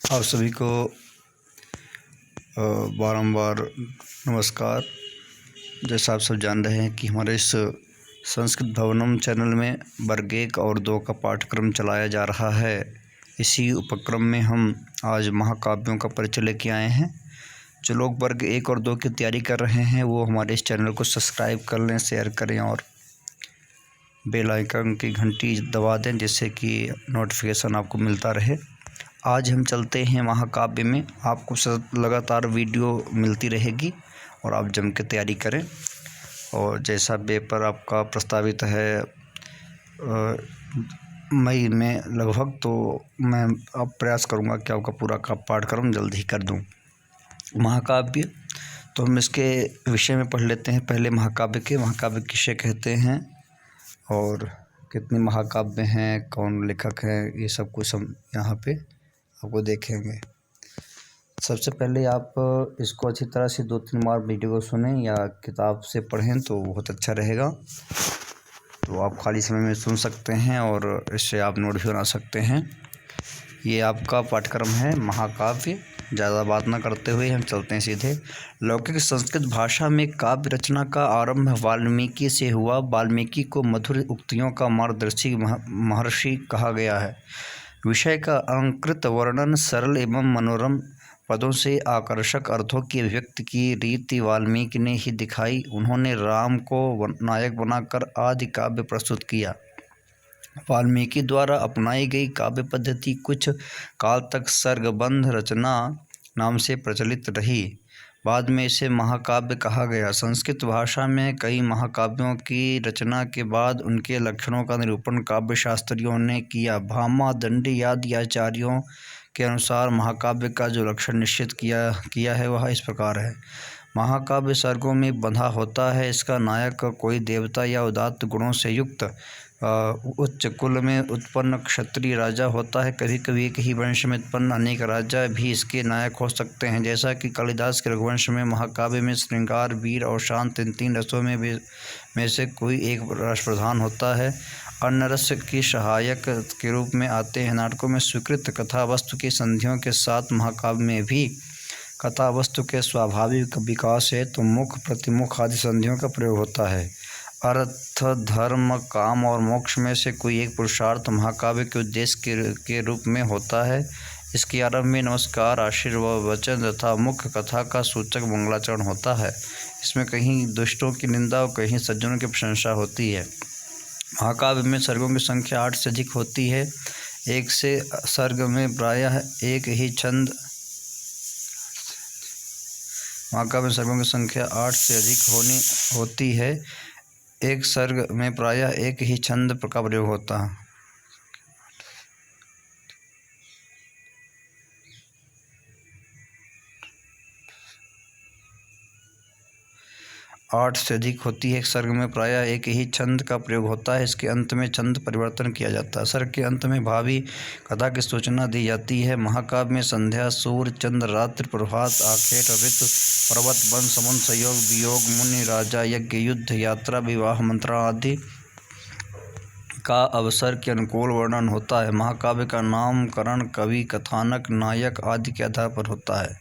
आप सभी को बारंबार नमस्कार। जैसा आप सब जान रहे हैं कि हमारे इस संस्कृत भवनम चैनल में वर्ग 1 और 2 का पाठ्यक्रम चलाया जा रहा है। इसी उपक्रम में हम आज महाकाव्यों का परिचय लेके आए हैं। जो लोग वर्ग 1 और 2 की तैयारी कर रहे हैं वो हमारे इस चैनल को सब्सक्राइब कर लें, शेयर करें और बेल आइकन की घंटी दबा दें जिससे कि नोटिफिकेशन आपको मिलता रहे। आज हम चलते हैं महाकाव्य में। आपको लगातार वीडियो मिलती रहेगी और आप जम के तैयारी करें। और जैसा पेपर आपका प्रस्तावित है मई में लगभग, तो मैं अब प्रयास करूंगा कि आपका पूरा का पाठ्यक्रम जल्द ही कर दूं। महाकाव्य, तो हम इसके विषय में पढ़ लेते हैं। पहले महाकाव्य किसे कहते हैं और कितने महाकाव्य हैं, कौन लेखक हैं, ये सब कुछ हम यहाँ पे आपको देखेंगे। सबसे पहले आप इसको अच्छी तरह से 2-3 बार वीडियो को सुनें या किताब से पढ़ें तो बहुत अच्छा रहेगा। तो आप खाली समय में सुन सकते हैं और इससे आप नोट भी बना सकते हैं। ये आपका पाठ्यक्रम है महाकाव्य। ज़्यादा बात ना करते हुए हम चलते हैं सीधे। लौकिक संस्कृत भाषा में काव्य रचना का आरंभ वाल्मीकि से हुआ। वाल्मीकि को मधुर उक्तियों का मार्गदर्शी महर्षि कहा गया है। विषय का अलंकृत वर्णन, सरल एवं मनोरम पदों से आकर्षक अर्थों की अभिव्यक्ति की रीति वाल्मीकि ने ही दिखाई। उन्होंने राम को नायक बनाकर आदि काव्य प्रस्तुत किया। वाल्मीकि द्वारा अपनाई गई काव्य पद्धति कुछ काल तक सर्गबद्ध रचना नाम से प्रचलित रही। बाद में इसे महाकाव्य कहा गया। संस्कृत भाषा में कई महाकाव्यों की रचना के बाद उनके लक्षणों का निरूपण काव्य शास्त्रियों ने किया। भामा, दंडी आदि आचार्यों के अनुसार महाकाव्य का जो लक्षण निश्चित किया है वह इस प्रकार है। महाकाव्य सर्गों में बंधा होता है। इसका नायक कोई देवता या उदात्त गुणों से युक्त उच्च कुल में उत्पन्न क्षत्रिय राजा होता है। कभी कभी एक ही वंश में उत्पन्न अनेक राजा भी इसके नायक हो सकते हैं। जैसा कि कालिदास के रघुवंश में महाकाव्य में श्रृंगार, वीर और शांत इन 3 रसों में से कोई एक रस प्रधान होता है। अन्य रस की सहायक के रूप में आते हैं। नाटकों में स्वीकृत कथा वस्तु की संधियों के साथ महाकाव्य में भी कथा वस्तु के स्वाभाविक विकास है तो मुख, प्रतिमुख आदि संधियों का प्रयोग होता है। अर्थ, धर्म, काम और मोक्ष में से कोई एक पुरुषार्थ महाकाव्य के उद्देश्य के रूप में होता है। इसके आरंभ में नमस्कार, आशीर्वचन तथा मुख्य कथा का सूचक मंगलाचरण होता है। इसमें कहीं दुष्टों की निंदा और कहीं सज्जनों की प्रशंसा होती है। महाकाव्य में सर्गों की संख्या 8 से अधिक होती है। एक से सर्ग में प्रायः एक ही छंद महाकाव्य में सर्गों की संख्या 8 से अधिक होती है। एक सर्ग में प्रायः एक ही छंद का प्रयोग होता है। 8 से अधिक होती है। एक सर्ग में प्रायः एक ही छंद का प्रयोग होता है। इसके अंत में छंद परिवर्तन किया जाता है। सर्ग के अंत में भावी कथा की सूचना दी जाती है। महाकाव्य में संध्या, सूर्य, चंद्र, रात्रि, प्रभात, आखेट, ऋतु, पर्वत, वन, समुद्र, संयोग, वियोग, मुनि, राजा, यज्ञ, युद्ध, यात्रा, विवाह, मंत्रण आदि का अवसर के अनुकूल वर्णन होता है। महाकाव्य का नामकरण कवि, कथानक, नायक आदि के आधार पर होता है।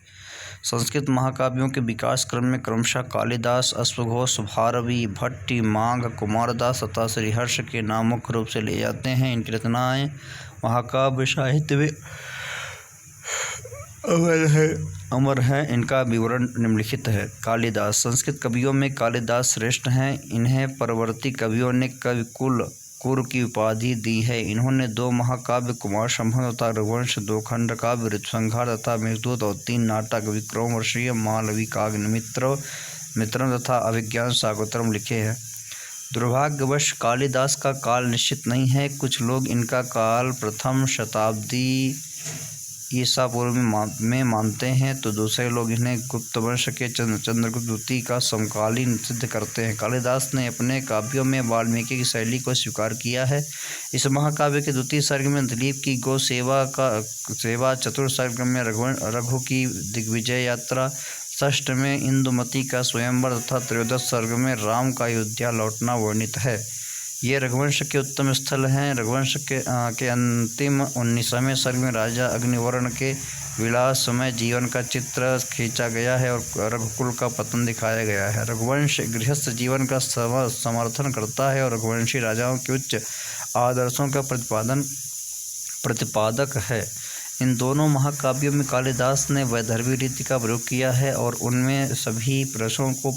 संस्कृत महाकाव्यों के विकास क्रम में क्रमशः कालिदास, अश्वघोष, भारवी, भट्टी, माघ, कुमारदास तथा श्रीहर्ष के नाम मुख्य रूप से लिए जाते हैं। इनकी रचनाएं महाकाव्य साहित्य में अमर है। इनका विवरण निम्नलिखित है। कालिदास, संस्कृत कवियों में कालिदास श्रेष्ठ हैं। इन्हें परवर्ती कवियों ने कवि कुर की उपाधि दी है। इन्होंने 2 महाकाव्य कुमार संभव तथा रघुवंश, 2 खंड काव्य ऋतुसंहार तथा मेघदूत और 3 नाटक विक्रमोर्वशीय, मालवी, मित्रम तथा अभिज्ञान शाकुंतलम लिखे हैं। दुर्भाग्यवश कालिदास का काल निश्चित नहीं है। कुछ लोग इनका काल प्रथम शताब्दी ईसा पूर्व में मानते हैं तो दूसरे लोग इन्हें गुप्त वंश के चंद्रगुप्त द्वितीय का समकालीन सिद्ध करते हैं। कालिदास ने अपने काव्यों में वाल्मीकि की शैली को स्वीकार किया है। इस महाकाव्य के द्वितीय सर्ग में दिलीप की गौ सेवा, चतुर्थ सर्ग में रघु की दिग्विजय यात्रा, षष्ठ में इंदुमती का स्वयंवर तथा त्रयोदश सर्ग में राम का अयोध्या लौटना वर्णित है। ये रघुवंश के उत्तम स्थल हैं। रघुवंश के अंतिम 19वें सर्ग में राजा अग्निवर्ण के विलासमय जीवन का चित्र खींचा गया है और रघुकुल का पतन दिखाया गया है। रघुवंश गृहस्थ जीवन का समर्थन करता है और रघुवंशी राजाओं के उच्च आदर्शों का प्रतिपादक है। इन दोनों महाकाव्यों में कालिदास ने वैदर्भी रीति का प्रयोग किया है और उनमें सभी रसों को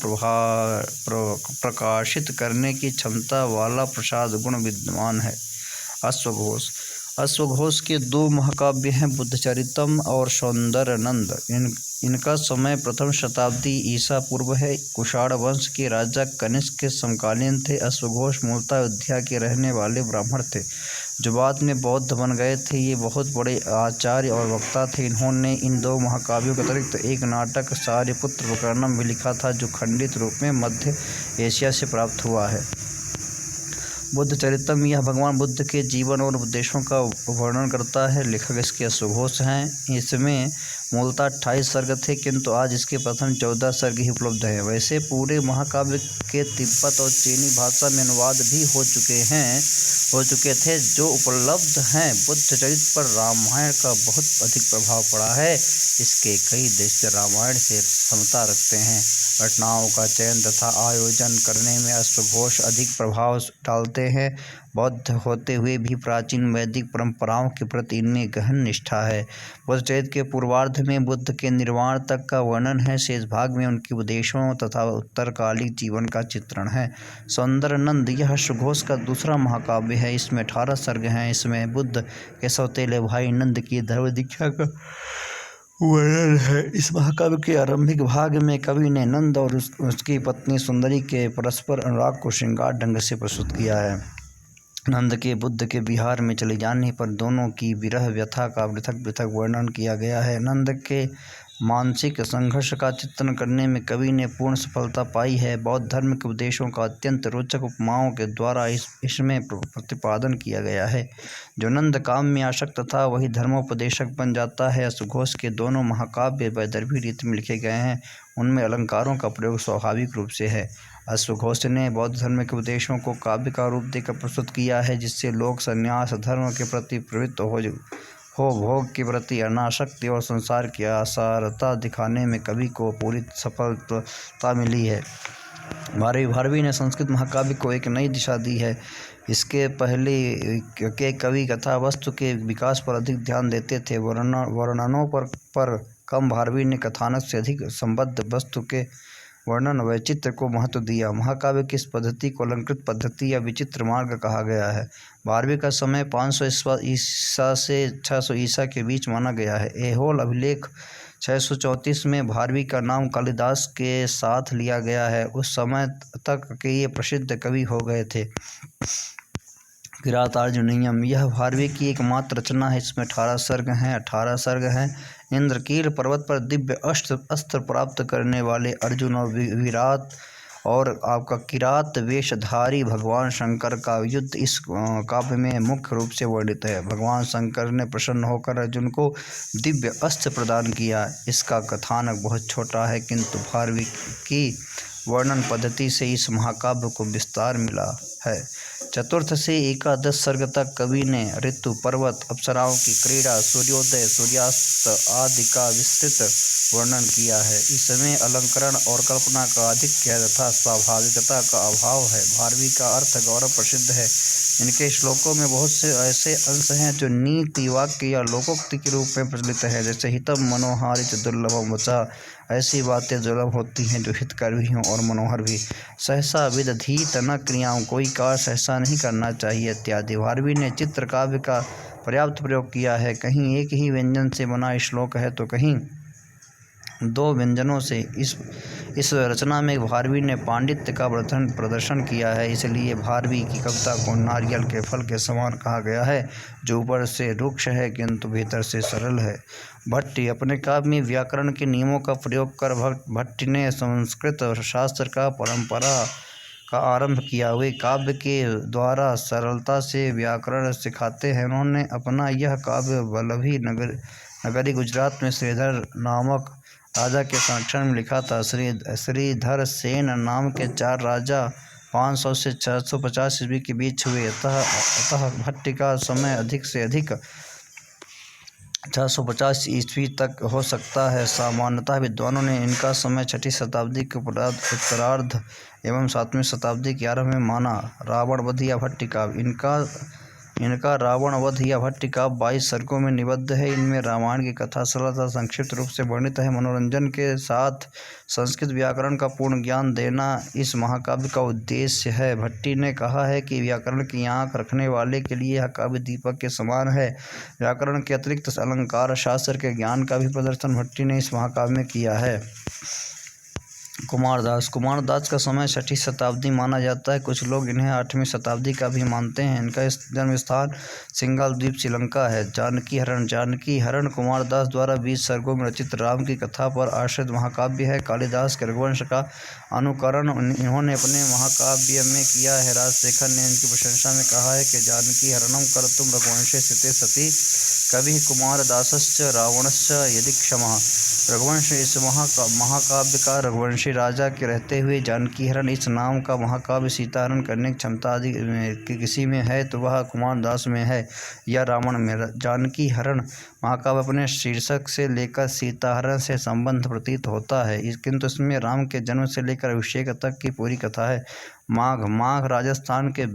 प्रकाशित करने की क्षमता वाला प्रसाद गुण विद्यमान है। अश्वघोष के दो महाकाव्य हैं, बुद्धचरितम और सौंदर्यनंद। इनका समय प्रथम शताब्दी ईसा पूर्व है। कुषाण वंश के राजा कनिष्क के समकालीन थे। अश्वघोष मूलतः अयोध्या के रहने वाले ब्राह्मण थे जो बाद में बौद्ध बन गए थे। ये बहुत बड़े आचार्य और वक्ता थे। इन्होंने इन दो महाकाव्यों के अतिरिक्त एक नाटक सार्यपुत्र प्रकरणम भी लिखा था जो खंडित रूप में मध्य एशिया से प्राप्त हुआ है। बुद्धचरितम यह भगवान बुद्ध के जीवन और उपदेशों का वर्णन करता है। लेखक इसके अश्वघोष हैं। इसमें मूलतः 28 सर्ग थे किंतु आज इसके प्रथम 14 सर्ग ही उपलब्ध हैं। वैसे पूरे महाकाव्य के तिब्बत और चीनी भाषा में अनुवाद भी हो चुके थे जो उपलब्ध हैं। बुद्धचरित पर रामायण का बहुत अधिक प्रभाव पड़ा है। इसके कई दृश्य रामायण से समता रखते हैं। घटनाओं का चयन तथा आयोजन करने में अश्वघोष अधिक प्रभाव डालते हैं। बौद्ध होते हुए भी प्राचीन वैदिक परंपराओं के प्रति इनमें गहन निष्ठा है। बुद्धचरित के पूर्वार्ध में बुद्ध के निर्वाण तक का वर्णन है। शेष भाग में उनके उपदेशों तथा उत्तरकालिक जीवन का चित्रण है। सौंदर्यनंद यह अश्वघोष का दूसरा महाकाव्य है। इसमें 18 सर्ग हैं। इसमें बुद्ध के सौतेले भाई नंद की धर्म दीक्षा का वर्णन है। इस महाकाव्य के आरंभिक भाग में कवि ने नंद और उसकी पत्नी सुंदरी के परस्पर अनुराग को श्रृंगार ढंग से प्रस्तुत किया है। नंद के बुद्ध के बिहार में चले जाने पर दोनों की विरह व्यथा का पृथक वर्णन किया गया है। नंद के मानसिक संघर्ष का चित्रण करने में कवि ने पूर्ण सफलता पाई है। बौद्ध धर्म के उपदेशों का अत्यंत रोचक उपमाओं के द्वारा इसमें प्रतिपादन किया गया है। जो नंद काम में आसक्त था वही धर्मोपदेशक बन जाता है। अश्वघोष के दोनों महाकाव्य वैदर्भी रीति में लिखे गए हैं। उनमें अलंकारों का प्रयोग स्वाभाविक रूप से है। अश्वघोष ने बौद्ध धर्म के उपदेशों को काव्य का रूप देकर प्रस्तुत किया है जिससे लोग संन्यास धर्म के प्रति प्रवृत्त हो भोग के प्रति अनासक्ति और संसार की असारता दिखाने में कवि को पूरी सफलता मिली है। भारवी ने संस्कृत महाकाव्य को एक नई दिशा दी है। इसके पहले के कवि कथा वस्तु के विकास पर अधिक ध्यान देते थे। वर्णनों पर कम भारवी ने कथानक से अधिक संबद्ध वस्तु के वर्णन वैचित्र को महत्व दिया। महाकाव्य की इस पद्धति को अलंकृत पद्धति या विचित्र मार्ग कहा गया है। भारवी का समय 500 ईसा से 600 ईसा के बीच माना गया है। ऐहोल अभिलेख 634 में भारवी का नाम कालिदास के साथ लिया गया है। उस समय तक के ये प्रसिद्ध कवि हो गए थे। किरातार्जुनीयम यह भारवी की एकमात्र रचना है। इसमें 18 सर्ग हैं। इंद्रकील पर्वत पर दिव्य अस्त्र प्राप्त करने वाले अर्जुन और विराट और आपका किरात वेशधारी भगवान शंकर का युद्ध इस काव्य में मुख्य रूप से वर्णित है। भगवान शंकर ने प्रसन्न होकर अर्जुन को दिव्य अस्त्र प्रदान किया। इसका कथानक बहुत छोटा है किंतु भारवी की वर्णन पद्धति से इस महाकाव्य को विस्तार मिला है। चतुर्थ से एकादश सर्ग तक कवि ने ऋतु, पर्वत, अप्सराओं की क्रीड़ा, सूर्योदय, सूर्यास्त आदि का विस्तृत वर्णन किया है। इसमें अलंकरण और कल्पना का आधिक्य तथा स्वाभाविकता का अभाव है। भारवी का अर्थ गौरव प्रसिद्ध है। इनके श्लोकों में बहुत से ऐसे अंश हैं जो नीति वाक्य या लोकोक्ति के रूप में प्रचलित है। जैसे हितम मनोहारित दुर्लभम वचा, ऐसी बातें दुर्लभ होती हैं जो हितकर भी हों और मनोहर भी। सहसा विदधीत न क्रियाओं, कोई कार्य सहसा नहीं करना चाहिए इत्यादि। भारवी ने चित्र काव्य का पर्याप्त प्रयोग किया है। कहीं एक ही व्यंजन से बना श्लोक है तो कहीं 2 व्यंजनों से। इस रचना में भारवी ने पांडित्य का प्रदर्शन किया है। इसलिए भारवी की कविता को नारियल के फल के समान कहा गया है जो ऊपर से रुक्ष है किंतु भीतर से सरल है। भट्टी अपने काव्य में व्याकरण के नियमों का प्रयोग कर भट्टी ने संस्कृत शास्त्र का परंपरा का आरंभ किया। वे काव्य के द्वारा सरलता से व्याकरण सिखाते हैं। उन्होंने अपना यह काव्य वल्लभी नगरी गुजरात में श्रीधर नामक राजा के संरक्षण में लिखा था। श्रीधर सेन नाम के 4 राजा 500 से 650 ईस्वी के बीच हुए। अतः भट्टी का समय अधिक से अधिक 450 ईस्वी तक हो सकता है। सामान्यतः विद्वानों ने इनका समय 6वीं शताब्दी के उत्तरार्ध एवं 7वीं शताब्दी के आरंभ में माना। रावण वध या भट्टिकाव्य इनका रावण वध या भट्टिकाव्य 22 सर्गों में निबद्ध है। इनमें रामायण की कथा सरल तथा संक्षिप्त रूप से वर्णित है। मनोरंजन के साथ संस्कृत व्याकरण का पूर्ण ज्ञान देना इस महाकाव्य का उद्देश्य है। भट्टी ने कहा है कि व्याकरण की आँख रखने वाले के लिए यह काव्य दीपक के समान है। व्याकरण के अतिरिक्त अलंकार शास्त्र के ज्ञान का भी प्रदर्शन भट्टी ने इस महाकाव्य में किया है। कुमारदास का समय 6वीं शताब्दी माना जाता है। कुछ लोग इन्हें 8वीं शताब्दी का भी मानते हैं। इनका जन्म स्थान सिंघल द्वीप श्रीलंका है। जानकी हरण कुमारदास द्वारा 20 सर्गों में रचित राम की कथा पर आश्रित महाकाव्य है। कालिदास के रघुवंश का अनुकरण इन्होंने अपने महाकाव्य में किया है। राजशेखर ने इनकी प्रशंसा में कहा है कि जानकी हरणम कर्तुम रघुवंशे स्थिते सती कवि कुमारदासश्च रावणश्च यदि क्षमा। रघुवंश इस महाकाव्य का रघुवंशी राजा के रहते हुए जानकी हरण इस नाम का महाकाव्य सीताहरण करने की क्षमता आदि किसी में है तो वह कुमारदास में है या रावण में। जानकी हरण महाकाव्य अपने शीर्षक से लेकर सीताहरण से संबंध प्रतीत होता है, किंतु इसमें राम के जन्म से लेकर अभिषेक तक की पूरी कथा है। माघ राजस्थान के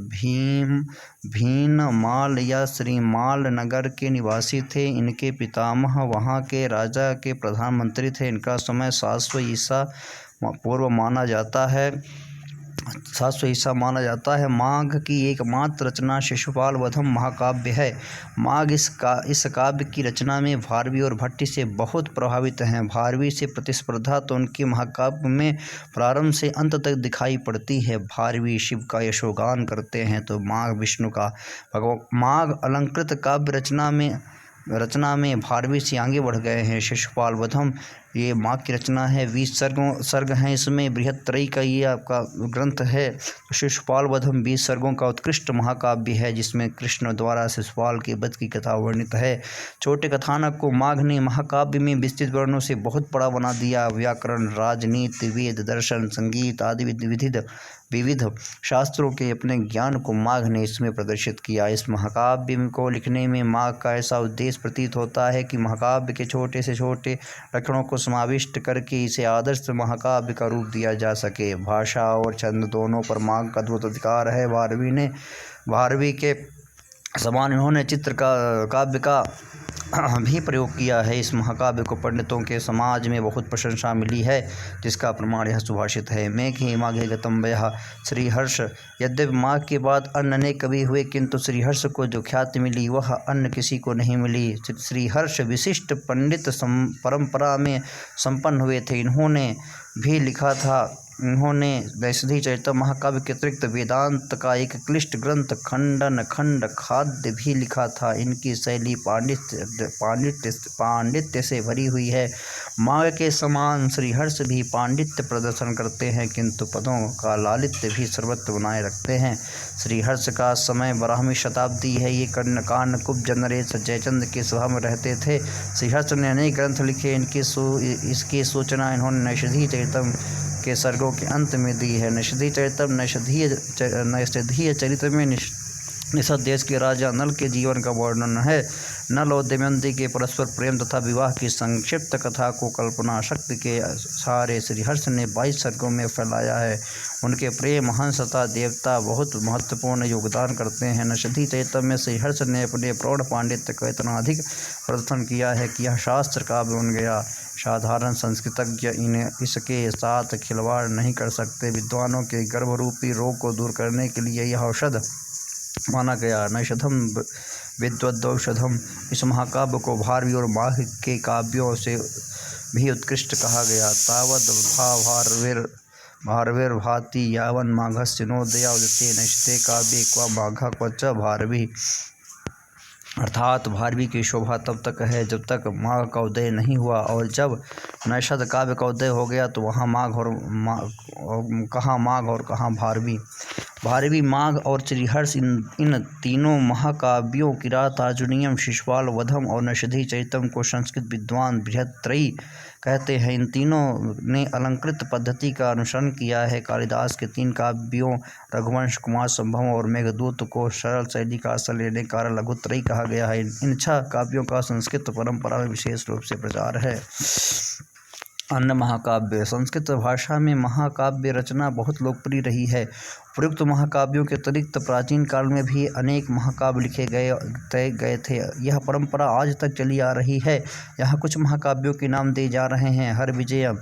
भीनमाल या श्रीमाल नगर के निवासी थे। इनके पितामह वहां के राजा के प्रधानमंत्री थे। इनका समय 700 ईसा पूर्व माना जाता है। माघ की एकमात्र रचना शिशुपाल वधम महाकाव्य है। माघ इस काव्य की रचना में भारवी और भट्टी से बहुत प्रभावित हैं। भारवी से प्रतिस्पर्धा तो उनके महाकाव्य में प्रारंभ से अंत तक दिखाई पड़ती है। भारवी शिव का यशोगान करते हैं तो माघ विष्णु का। माघ अलंकृत काव्य रचना में भारवी से आगे बढ़ गए हैं। शिशुपाल वधम ये माघ की रचना है। 20 सर्ग हैं इसमें। बृहत्त्रयी का ये आपका ग्रंथ है। शिशुपाल वधम 20 सर्गों का उत्कृष्ट महाकाव्य है जिसमें कृष्ण द्वारा शिशुपाल के वध की कथा वर्णित है। छोटे कथानक को माघ ने महाकाव्य में विस्तृत वर्णों से बहुत बड़ा बना दिया। व्याकरण, राजनीति, वेद, दर्शन, संगीत आदि विविध शास्त्रों के अपने ज्ञान को माघ ने इसमें प्रदर्शित किया। इस महाकाव्य को लिखने में माघ का ऐसा उद्देश्य प्रतीत होता है कि महाकाव्य के छोटे से छोटे लक्षणों को समाविष्ट करके इसे आदर्श महाकाव्य का रूप दिया जा सके। भाषा और छंद दोनों पर माघ का अद्भुत अधिकार है। भारवी के समान इन्होंने चित्र काव्य का भी प्रयोग किया है। इस महाकाव्य को पंडितों के समाज में बहुत प्रशंसा मिली है जिसका प्रमाण यह सुभाषित है। मेघे माघे गतम वयः श्रीहर्ष। यद्यपि माघ के बाद अन्य अनेक कवि हुए किंतु श्रीहर्ष को जो ख्याति मिली वह अन्य किसी को नहीं मिली। श्रीहर्ष विशिष्ट पंडित परंपरा में संपन्न हुए थे। इन्होंने वैशधी चरितम महाकाव्य के अतिरिक्त वेदांत का एक क्लिष्ट ग्रंथ खंड खाद्य भी लिखा था। इनकी शैली पांडित्य से भरी हुई है। माघ के समान श्रीहर्ष भी पांडित्य प्रदर्शन करते हैं किंतु पदों का लालित्य भी सर्वत्र बनाए रखते हैं। श्रीहर्ष का समय 12वीं शताब्दी है। ये कानकुब्ज नरेश जयचंद के सभा में रहते थे। श्रीहर्ष ने अनेक ग्रंथ लिखे। इसकी सूचना इन्होंने नैषधीय चरितम के सर्गों के अंत में दी है। नैषधीय चरित्र में निषद देश के राजा नल के जीवन का वर्णन है। नल और दमयंती के परस्पर प्रेम तथा विवाह की संक्षिप्त कथा को कल्पना शक्ति के सहारे श्रीहर्ष ने 22 सर्गों में फैलाया है। उनके प्रेम, हंस तथा देवता बहुत महत्वपूर्ण योगदान करते हैं। नैषधीय चरित्र में श्रीहर्ष ने अपने प्रौढ़ पांडित्य का इतना अधिक प्रदर्शन किया है कि यह शास्त्र काव्य बन गया। साधारण संस्कृतज्ञ इसके साथ खिलवाड़ नहीं कर सकते। विद्वानों के गर्भरूपी रोग को दूर करने के लिए यह औषध माना गया। नैषधम विद्वद्औषधम। इस महाकाव्य को भारवी और माघ के काव्यों से भी उत्कृष्ट कहा गया। तावद भारविर्भाति यावन माघस्य नोदया उदिते नैषधे काव्ये क्व माघ क्व च भारवी। अर्थात भारवी की शोभा तब तक है जब तक माघ का उदय नहीं हुआ, और जब नैषध काव्य का उदय हो गया तो वहाँ कहाँ माघ और कहाँ भारवी। भारवी, माघ और श्रीहर्ष इन तीनों महाकाव्यों किरातार्जुनीयम, शिशुपाल वधम और नैषधि चरितम को संस्कृत विद्वान बृहत्त्रयी कहते हैं। इन तीनों ने अलंकृत पद्धति का अनुसरण किया है। कालिदास के 3 काव्यों रघुवंश, कुमार संभव और मेघदूत को सरल शैली का आश्रय लेने के कारण लघुत्रयी कहा गया है। इन 6 काव्यों का संस्कृत परंपरा में विशेष रूप से प्रचार है। अन्य महाकाव्य। संस्कृत भाषा में महाकाव्य रचना बहुत लोकप्रिय रही है। उपयुक्त महाकाव्यों के अतिरिक्त प्राचीन काल में भी अनेक महाकाव्य लिखे गए थे। यह परंपरा आज तक चली आ रही है। यहाँ कुछ महाकाव्यों के नाम दिए जा रहे हैं। हरविजय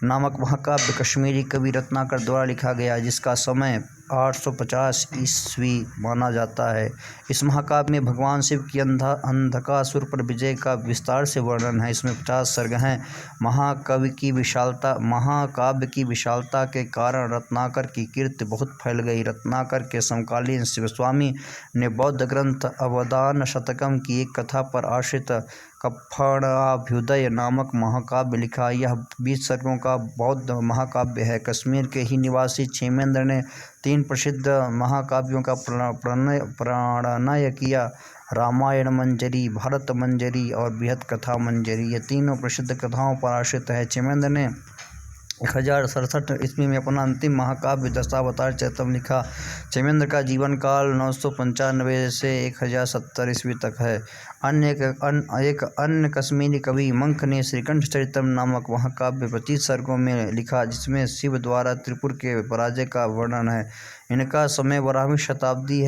नामक महाकाव्य कश्मीरी कवि रत्नाकर द्वारा लिखा गया, जिसका समय 850 ईस्वी माना जाता है। इस महाकाव्य में भगवान शिव की अंधकासुर पर विजय का विस्तार से वर्णन है। इसमें 50 सर्ग हैं। महाकाव्य की विशालता के कारण रत्नाकर की कीर्ति बहुत फैल गई। रत्नाकर के समकालीन शिवस्वामी ने बौद्ध ग्रंथ अवदान शतकम की एक कथा पर आश्रित कप्पणाभ्युदय नामक महाकाव्य लिखा। यह 20 सर्गों का बौद्ध महाकाव्य है। कश्मीर के ही निवासी क्षेमेंद्र ने 3 प्रसिद्ध महाकाव्यों का प्रणयन किया, रामायण मंजरी, भरत मंजरी और बृहत कथा मंजरी। ये तीनों प्रसिद्ध कथाओं पर आश्रित है। क्षेमेंद्र ने 1067 ईस्वी में अपना अंतिम महाकाव्य दशावतार चरितम लिखा। क्षेमेंद्र का जीवन काल 995 से 1070 ईस्वी तक है। एक अन्य कश्मीरी कवि मंख ने श्रीकंठ चरितम नामक महाकाव्य 25 सर्गों में लिखा, जिसमें शिव द्वारा त्रिपुर के पराजय का वर्णन है। इनका समय 12वीं शताब्दी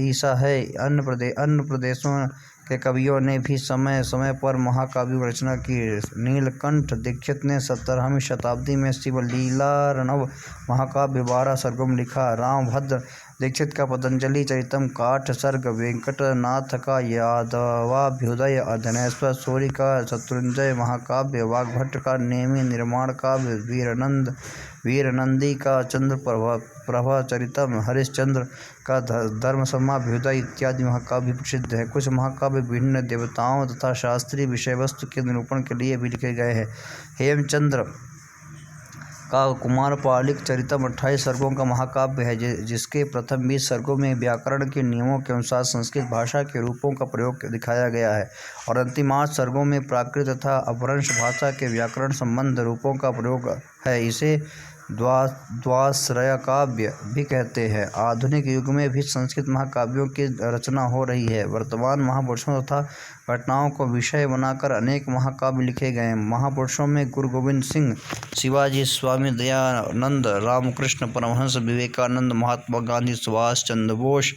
ईसा है। अन्य प्रदेशों के कवियों ने भी समय समय पर महाकाव्य रचना की। नीलकंठ दीक्षित ने 17वीं शताब्दी में शिवलीलार्णव महाकाव्य 12 सर्गों में लिखा। रामभद्र दीक्षित का पतंजलि चरितम 8 सर्ग, वेंकटनाथ का यादवाभ्युदय, धनेश्वर सूरि का शत्रुंजय महाकाव्य, वाग्भट्ट का नेमि निर्माण काव्य, वीरनंदी का चंद्र प्रभा चरितम, हरिश्चंद्र का धर्मसम्माभ्युदय इत्यादि महाकाव्य प्रसिद्ध है। कुछ महाकाव्य विभिन्न देवताओं तथा शास्त्रीय विषय वस्तु के निरूपण के लिए भी लिखे गए हैं। हेमचंद्र का कुमारपालिक चरितम 28 सर्गों का महाकाव्य है, जिसके प्रथम 20 सर्गों में व्याकरण के नियमों के अनुसार संस्कृत भाषा के रूपों का प्रयोग दिखाया गया है और अंतिम 8 सर्गों में प्राकृत तथा अपभ्रंश भाषा के व्याकरण संबंध रूपों का प्रयोग है। इसे द्वाश्रय काव्य भी कहते हैं। आधुनिक युग में भी संस्कृत महाकाव्यों की रचना हो रही है। वर्तमान महापुरुषों तथा घटनाओं को विषय बनाकर अनेक महाकाव्य लिखे गए हैं। महापुरुषों में गुरु गोविंद सिंह, शिवाजी, स्वामी दयानंद, रामकृष्ण परमहंस, विवेकानंद, महात्मा गांधी, सुभाष चंद्र बोस,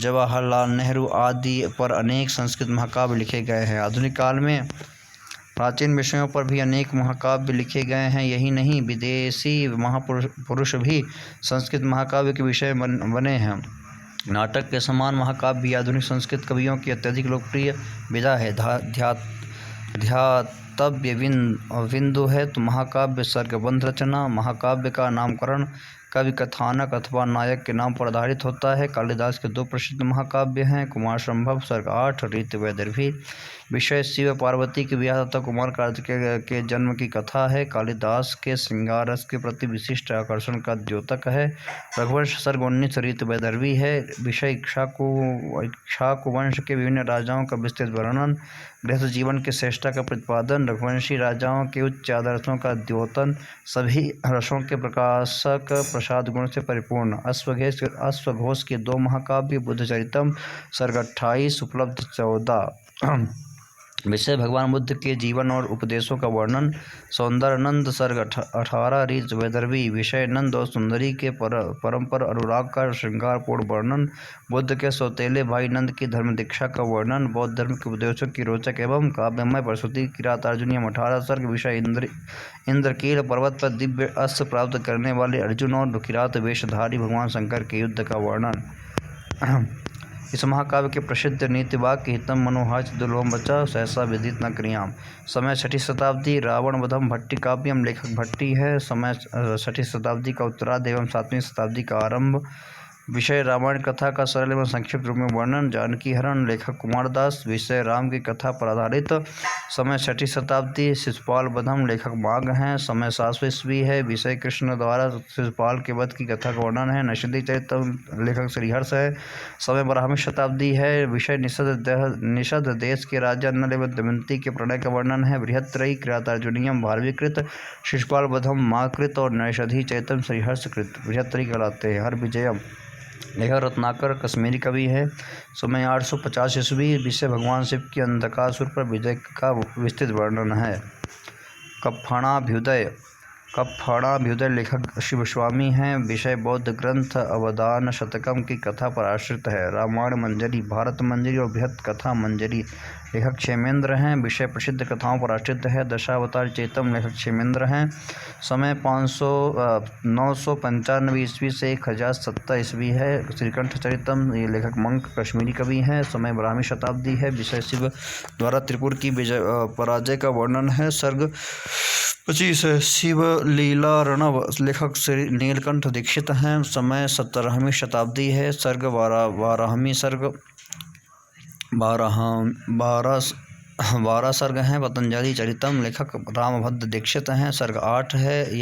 जवाहरलाल नेहरू आदि पर अनेक संस्कृत महाकाव्य लिखे गए हैं। आधुनिक काल में प्राचीन विषयों पर भी अनेक महाकाव्य लिखे गए हैं। यही नहीं, विदेशी महापुरुष भी संस्कृत महाकाव्य के विषय बने हैं। नाटक के समान महाकाव्य भी आधुनिक संस्कृत कवियों की अत्यधिक लोकप्रिय विधा है। ध्यातव्य बिंदु है तो महाकाव्य सर्गबद्ध रचना। महाकाव्य का नामकरण कवि, कथानक अथवा नायक के नाम पर आधारित होता है। कालिदास के 2 प्रसिद्ध महाकाव्य हैं, कुमार संभव सर्ग 8, ऋतवैदर्भी। विषय शिव पार्वती के विवाह तथा कुमार कार्तिकेय के जन्म की कथा है। कालिदास के श्रृंगार रस के प्रति विशिष्ट आकर्षण का द्योतक है। रघुवंश सर्ग 19, ऋतवैदर्भी है। विषय इक्ष्वाकु वंश के विभिन्न राजाओं का विस्तृत वर्णन, गृहस्थ जीवन की श्रेष्ठता का प्रतिपादन, रघुवंशी राजाओं के उच्च आदर्शों का द्योतन, सभी रसों के प्रकाशक प्रसाद गुण से परिपूर्ण। अश्वघोष के 2 महाकाव्य, बुद्धचरितम सर्ग 28, उपलब्ध 14। विषय भगवान बुद्ध के जीवन और उपदेशों का वर्णन। सौंदर्यनंद सर्ग 18, ऋतवैदर्भी। विषय नंद और सुंदरी के परस्पर अनुराग का श्रृंगारपूर्ण वर्णन। बुद्ध के सौतेले भाई नंद की धर्म दीक्षा का वर्णन। बौद्ध धर्म के उपदेशों की रोचक एवं काव्यमय प्रस्तुति। किरातार्जुनीयम 18 सर्ग। विषय इंद्रकील पर्वत पर दिव्य अस्त्र प्राप्त करने वाले अर्जुन और किरात वेशधारी भगवान शंकर के युद्ध का वर्णन। इस महाकाव्य के प्रसिद्ध नीतिवाक्य हितम मनोहाच दुर्लभम बचा सहसा विदित न क्रियाम। समय 6ठी शताब्दी। रावण वधम भट्टी काव्यम। लेखक भट्टी है। समय 6ठी शताब्दी का उत्तरार्ध एवं 7वीं शताब्दी का आरंभ। विषय रामायण कथा का सरल एवं संक्षिप्त रूप में वर्णन। जानकी हरण, लेखक कुमारदास। विषय राम की कथा पर आधारित। समय 6वीं शताब्दी। शिशुपाल वधम, लेखक माघ हैं। समय 700 ईस्वी है। विषय कृष्ण द्वारा शिशुपाल के वध की कथा का वर्णन है। नैषधि चरित्र, लेखक श्रीहर्ष है। समय 12वीं शताब्दी है। विषय निषद देश के राजा नल एवं दमयंती के प्रणय का वर्णन है। बृहत्त्रयी कृतार्जुनीयम भारवी कृत, शिशुपाल वधम माँ कृत और नैषधि चरितम श्रीहर्ष कृत बृहत्त्रयी कहलाते हैं। हर विजयम, लेखक रत्नाकर कश्मीरी कवि है। समय 850 ईस्वी। विषय भगवान शिव की अंधकासुर पर विजय का विस्तृत वर्णन है। कप्फणाभ्युदय, लेखक शिवस्वामी हैं। विषय बौद्ध ग्रंथ अवदान शतकम की कथा पर आश्रित है। रामायण मंजरी, भारत मंजरी और बृहत कथा मंजरी, लेखक क्षेमेंद्र हैं। विषय प्रसिद्ध कथाओं पर आश्रित है। दशावतार चेतम, लेखक क्षेमेंद्र हैं। समय 995 ईस्वी से 1070 ईस्वी है। श्रीकंठ चरितम, ये लेखक मंक कश्मीरी कवि हैं। समय 12वीं शताब्दी है। विषय शिव द्वारा त्रिपुर की पराजय का वर्णन है। सर्ग 25 है। शिव लीला रणव, लेखक श्री नीलकंठ दीक्षित हैं। समय 17वीं शताब्दी है। सर्ग 12वीं सर्ग 12 सर्ग हैं। पतंजलि चरितम, लेखक रामभद्र दीक्षित हैं। सर्ग 8 है।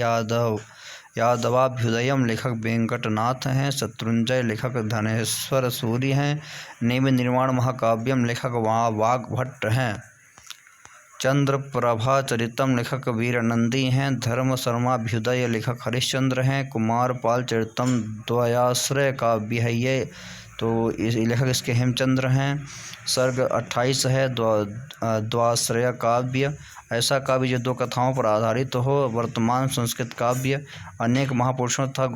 यादवाभ्युदयम, लेखक वेंकटनाथ हैं। शत्रुंजय, लेखक धनेश्वर सूरी हैं। नियम निर्माण महाकाव्यम, लेखक वाग्भट्ट हैं। चंद्रप्रभा चरितम, लेखक वीरनंदी हैं। धर्म शर्माभ्युदय, लेखक हरिश्चंद्र हैं। कुमारपाल चरितम द्वयाश्रय काव्य है ये, तो लेखक इसके हेमचंद्र हैं। सर्ग 28 है। द्वाश्रय काव्य, ऐसा काव्य जो 2 कथाओं पर आधारित हो। वर्तमान संस्कृत काव्य, अनेक महापुरुषों तथा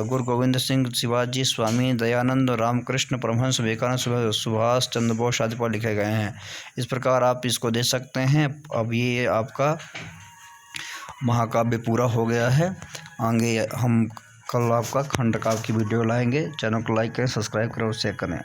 गुरु गोविंद सिंह, शिवाजी, स्वामी दयानंद, रामकृष्ण परमहंस, विवेकानंद, सुभाष चंद्र बोस आदि पर लिखे गए हैं। इस प्रकार आप इसको देख सकते हैं। अब ये आपका महाकाव्य पूरा हो गया है। आगे हम कल आपका खंड काव्य की वीडियो लाएंगे। चैनल को लाइक करें, सब्सक्राइब करें और शेयर करें।